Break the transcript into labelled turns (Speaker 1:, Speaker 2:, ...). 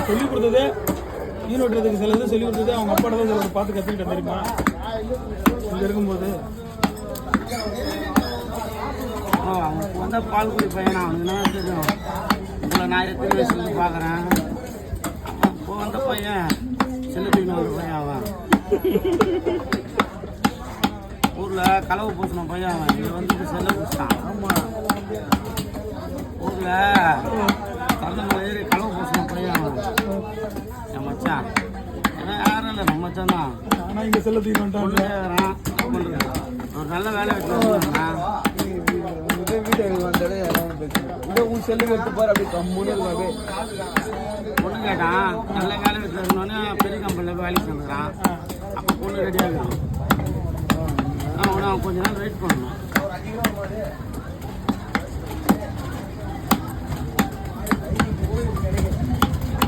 Speaker 1: சொல்லிக் கொடுத்ததே மீன் வெட்டுறதுக்கு சில இது சொல்லிக் கொடுத்ததே அவங்க அப்பாட தான் சில பார்த்து கற்றுக்கிட்டேன் தெரியுமா இங்கே இருக்கும்போது.
Speaker 2: அவங்க வந்தால் பால் குடி பையனா அவனுக்கு என்ன தெரியும். உங்களை நான் எத்தனை வயசுலேருந்து பார்க்குறேன். இப்போ வந்த பையன் செல்லுன்னு ஒரு பையன் அவன் ஊரில் கலவு பூசின பையன் அவன் இங்கே வந்து செல்ல பூசிட்டான்.
Speaker 1: ஆமாம்
Speaker 2: ஊரில் கருந்தமலை ஏறி கலவு பூசின பையன் அவன் என் மச்சான். ஏன்னா யாரும் இல்லை நம்ம மச்சான் தான்.
Speaker 1: ஆனால் இங்கே செல்ல தூக்கிட்டு வந்துட்டான்.
Speaker 2: ஒரு நல்ல வேலை வச்சுருக்கான்.
Speaker 3: வீட்டை வந்தாலே இதே உன் செல்லுக்கு எடுத்து பாரு அப்படி கம்முன்னு
Speaker 2: பொண்ணு கேட்டான். நல்ல வேலை வச்சுருந்தோன்னே பெரிய கம்பெனியில் போய் வேலைக்கு வந்துக்கிறான். அப்போ பொண்ணு ரெடியாக இருக்கும். அவன் கொஞ்ச நாள் வெயிட் பண்ணணும்.